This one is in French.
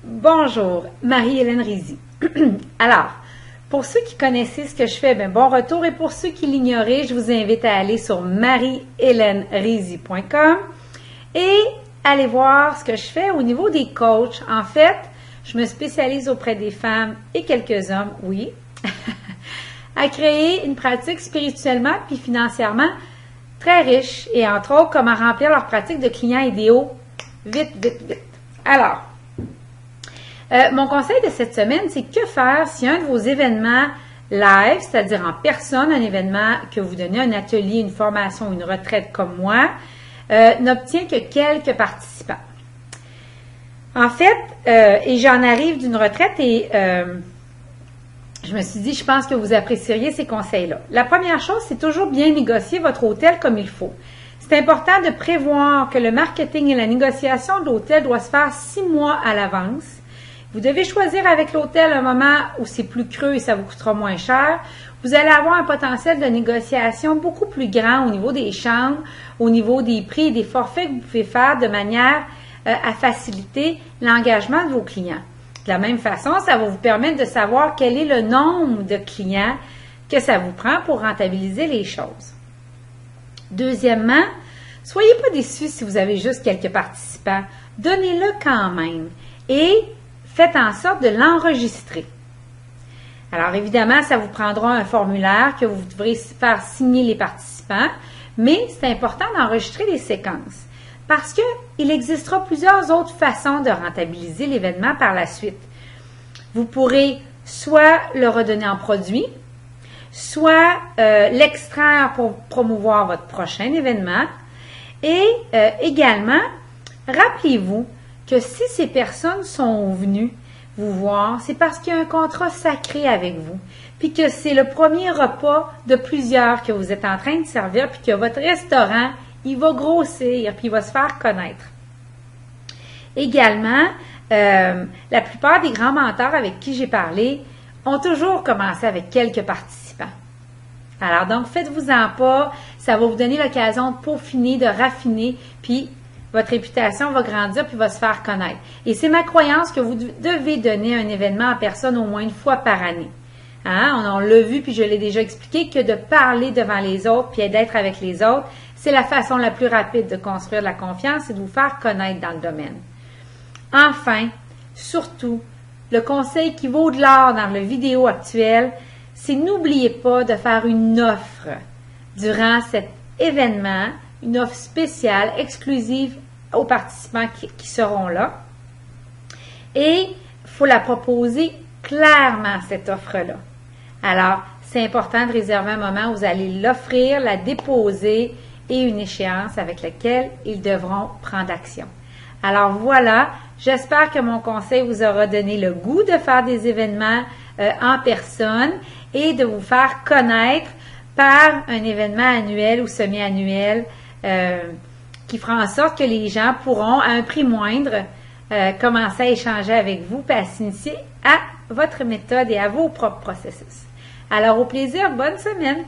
Bonjour, Marie-Hélène Rizy. Alors, pour ceux qui connaissaient ce que je fais, bon retour, et pour ceux qui l'ignoraient, je vous invite à aller sur marieheleneRizy.com et aller voir ce que je fais au niveau des coachs. En fait, je me spécialise auprès des femmes et quelques hommes, oui, à créer une pratique spirituellement puis financièrement très riche et entre autres, comment remplir leur pratique de clients idéaux vite, vite, vite. Alors, mon conseil de cette semaine, c'est que faire si un de vos événements live, c'est-à-dire en personne, un événement que vous donnez, un atelier, une formation, une retraite comme moi, n'obtient que quelques participants. En fait, et j'en arrive d'une retraite et je me suis dit, je pense que vous apprécieriez ces conseils-là. La première chose, c'est toujours bien négocier votre hôtel comme il faut. C'est important de prévoir que le marketing et la négociation de l'hôtel doivent se faire 6 mois à l'avance. Vous devez choisir avec l'hôtel un moment où c'est plus creux et ça vous coûtera moins cher. Vous allez avoir un potentiel de négociation beaucoup plus grand au niveau des chambres, au niveau des prix et des forfaits que vous pouvez faire de manière à faciliter l'engagement de vos clients. De la même façon, ça va vous permettre de savoir quel est le nombre de clients que ça vous prend pour rentabiliser les choses. Deuxièmement, soyez pas déçus si vous avez juste quelques participants. Donnez-le quand même et faites en sorte de l'enregistrer. Alors évidemment, ça vous prendra un formulaire que vous devrez faire signer les participants, mais c'est important d'enregistrer les séquences parce qu'il existera plusieurs autres façons de rentabiliser l'événement par la suite. Vous pourrez soit le redonner en produit, soit l'extraire pour promouvoir votre prochain événement et également, rappelez-vous que si ces personnes sont venues vous voir, c'est parce qu'il y a un contrat sacré avec vous, puis que c'est le premier repas de plusieurs que vous êtes en train de servir, puis que votre restaurant, il va grossir, puis il va se faire connaître. Également, la plupart des grands mentors avec qui j'ai parlé ont toujours commencé avec quelques participants. Alors donc, faites-vous-en pas, ça va vous donner l'occasion de peaufiner, de raffiner, puis votre réputation va grandir puis va se faire connaître. Et c'est ma croyance que vous devez donner un événement en personne au moins une fois par année. Hein? On l'a vu puis je l'ai déjà expliqué que de parler devant les autres puis d'être avec les autres, c'est la façon la plus rapide de construire de la confiance et de vous faire connaître dans le domaine. Enfin, surtout, le conseil qui vaut de l'or dans le vidéo actuel, c'est n'oubliez pas de faire une offre durant cet événement, une offre spéciale, exclusive aux participants qui seront là. Et il faut la proposer clairement, cette offre-là. Alors, c'est important de réserver un moment où vous allez l'offrir, la déposer et une échéance avec laquelle ils devront prendre action. Alors voilà, j'espère que mon conseil vous aura donné le goût de faire des événements en personne et de vous faire connaître par un événement annuel ou semi-annuel qui fera en sorte que les gens pourront, à un prix moindre, commencer à échanger avec vous et à s'initier à votre méthode et à vos propres processus. Alors, au plaisir, bonne semaine!